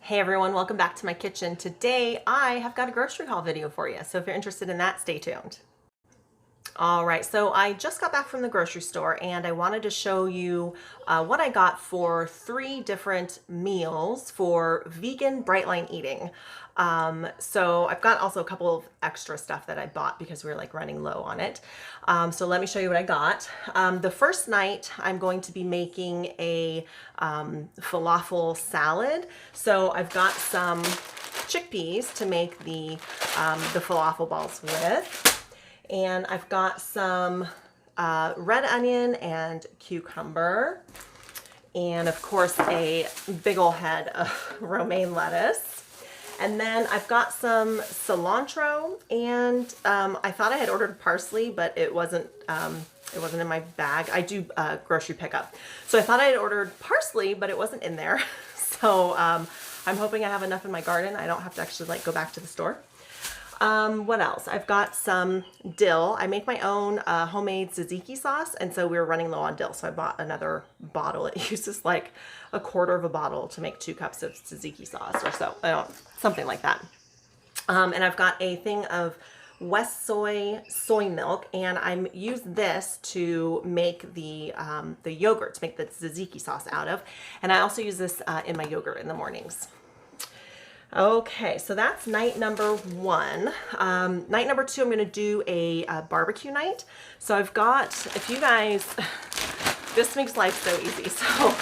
Hey everyone, welcome back to my kitchen. Today I have got a grocery haul video for you, so if you're interested in that, stay tuned. All right, so I just got back from the grocery store and I wanted to show you what I got for 3 different meals for vegan bright line eating. So I've got also a couple of extra stuff that I bought because we were like running low on it. So let me show you what I got. The first night I'm going to be making a falafel salad. So I've got some chickpeas to make the falafel balls with. And I've got some red onion and cucumber, and of course a big ol' head of romaine lettuce. And then I've got some cilantro, and I thought I had ordered parsley, but it wasn't in my bag. I do grocery pickup, so I thought I had ordered parsley, but it wasn't in there. So I'm hoping I have enough in my garden. I don't have to actually like go back to the store. What else? I've got some dill. I make my own homemade tzatziki sauce, and so we were running low on dill, so I bought another bottle. It uses like a quarter of a bottle to make 2 cups of tzatziki sauce or so, something like that. And I've got a thing of West soy milk, and I use this to make the yogurt, to make the tzatziki sauce out of, and I also use this in my yogurt in the mornings. Okay, so that's night number 1. Night number 2, I'm going to do a barbecue night. So I've got, if you guys, this makes life so easy. So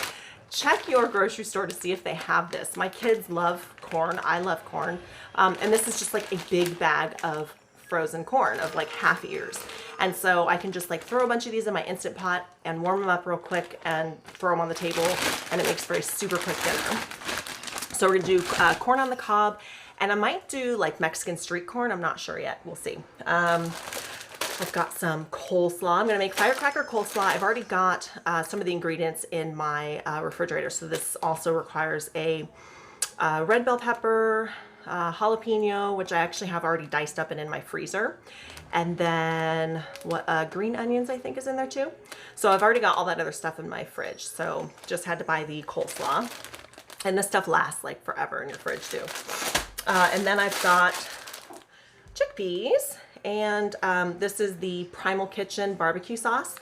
check your grocery store to see if they have this. My kids love corn. I love corn. And this is just like a big bag of frozen corn of like half ears. And so I can just like throw a bunch of these in my Instant Pot and warm them up real quick and throw them on the table. And it makes for a super quick dinner. So we're gonna do corn on the cob, and I might do like Mexican street corn. I'm not sure yet. We'll see. I've got some coleslaw. I'm gonna make firecracker coleslaw. I've already got some of the ingredients in my refrigerator. So this also requires a red bell pepper, jalapeno, which I actually have already diced up and in my freezer. And then green onions I think is in there too. So I've already got all that other stuff in my fridge. So just had to buy the coleslaw. And this stuff lasts like forever in your fridge too. And then I've got chickpeas, and this is the Primal Kitchen barbecue sauce.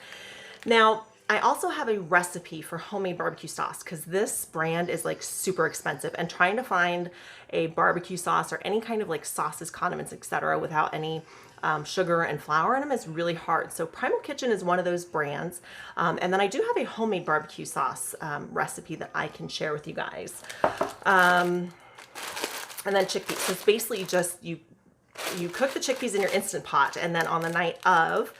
Now, I also have a recipe for homemade barbecue sauce because this brand is like super expensive, and trying to find a barbecue sauce or any kind of like sauces, condiments, etc. without any sugar and flour in them is really hard. So Primal Kitchen is one of those brands. And then I do have a homemade barbecue sauce recipe that I can share with you guys. And then chickpeas. So it's basically just you cook the chickpeas in your Instant Pot, and then on the night of,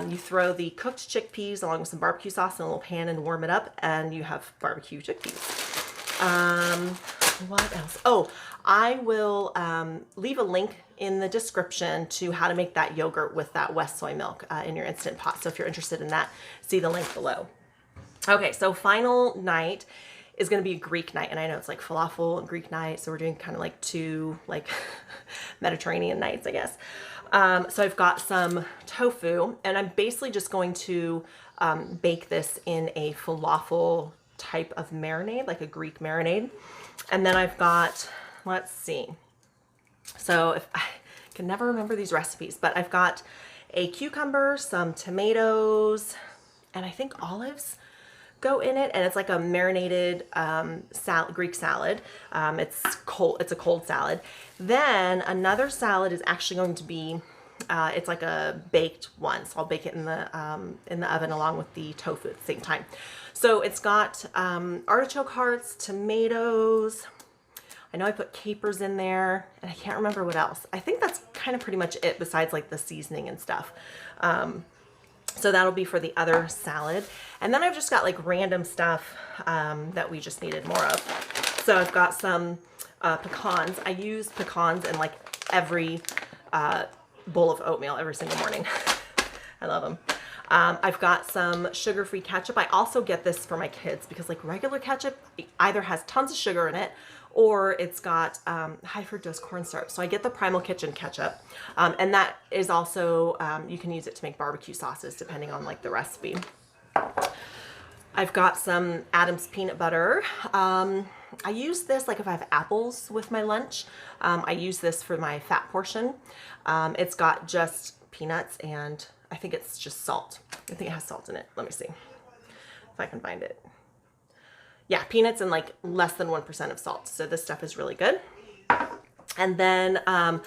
you throw the cooked chickpeas along with some barbecue sauce in a little pan and warm it up, and you have barbecue chickpeas. What else? Oh, I will leave a link in the description to how to make that yogurt with that West soy milk in your Instant Pot. So if you're interested in that, see the link below. Okay, so final night is going to be a Greek night, and I know it's like falafel and Greek night, so we're doing kind of like 2 like Mediterranean nights, I guess. So I've got some tofu, and I'm basically just going to bake this in a falafel type of marinade, like a Greek marinade. And then I've got, let's see. So if I can never remember these recipes, but I've got a cucumber, some tomatoes, and I think olives go in it, and it's like a marinated Greek salad. It's a cold salad. Then another salad is actually going to be it's like a baked one, so I'll bake it in the oven along with the tofu at the same time. So it's got artichoke hearts, tomatoes. I know I put capers in there, and I can't remember what else. I think that's kind of pretty much it besides like the seasoning and stuff. So that'll be for the other salad. And then I've just got like random stuff that we just needed more of. So I've got some pecans. I use pecans in like every bowl of oatmeal every single morning. I love them. I've got some sugar-free ketchup. I also get this for my kids because like regular ketchup either has tons of sugar in it or it's got high fructose corn syrup. So I get the Primal Kitchen ketchup, and that is also, you can use it to make barbecue sauces depending on like the recipe. I've got some Adam's peanut butter. I use this like if I have apples with my lunch. I use this for my fat portion. It's got just peanuts and I think it's just salt. I think it has salt in it. Let me see if I can find it. Yeah, peanuts and like less than 1% of salt. So this stuff is really good. And then I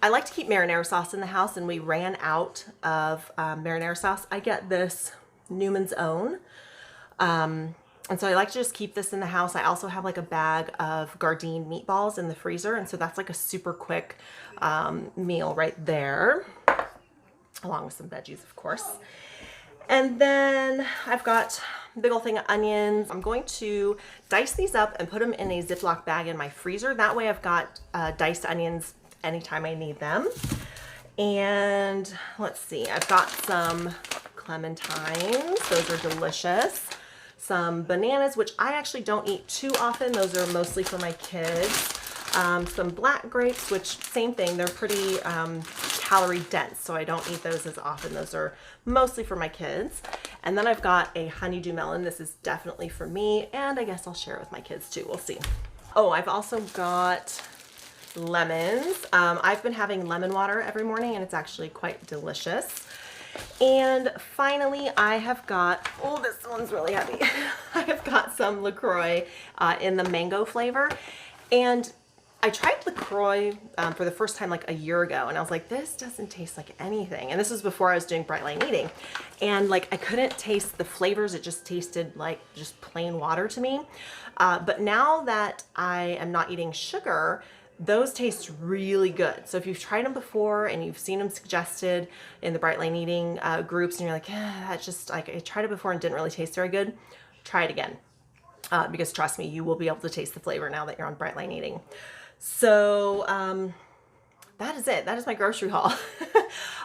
like to keep marinara sauce in the house, and we ran out of marinara sauce. I get this Newman's Own. And so I like to just keep this in the house. I also have like a bag of Gardein meatballs in the freezer. And so that's like a super quick meal right there, along with some veggies, of course. And then I've got a big old thing of onions. I'm going to dice these up and put them in a Ziploc bag in my freezer. That way I've got diced onions anytime I need them. And let's see, I've got some clementines. Those are delicious. Some bananas, which I actually don't eat too often. Those are mostly for my kids. Some black grapes, which same thing, they're pretty calorie dense, so I don't eat those as often. Those are mostly for my kids. And then I've got a honeydew melon. This is definitely for me, and I guess I'll share it with my kids too. We'll see. Oh, I've also got lemons. I've been having lemon water every morning, and it's actually quite delicious. And finally, I have got, oh, this one's really heavy. I have got some LaCroix in the mango flavor. And I tried LaCroix for the first time like a year ago, and I was like, this doesn't taste like anything. And this was before I was doing Bright Line Eating. And like, I couldn't taste the flavors. It just tasted like just plain water to me. But now that I am not eating sugar, those taste really good. So if you've tried them before and you've seen them suggested in the Bright Line Eating groups, and you're like, that's just like, I tried it before and didn't really taste very good, try it again. Because trust me, you will be able to taste the flavor now that you're on Bright Line Eating. So that is it. That is my grocery haul.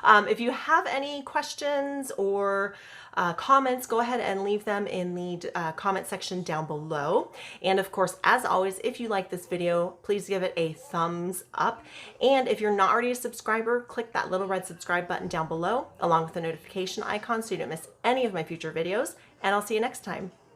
If you have any questions or comments, go ahead and leave them in the comment section down below. And of course, as always, if you like this video, please give it a thumbs up. And if you're not already a subscriber, click that little red subscribe button down below, along with the notification icon so you don't miss any of my future videos. And I'll see you next time.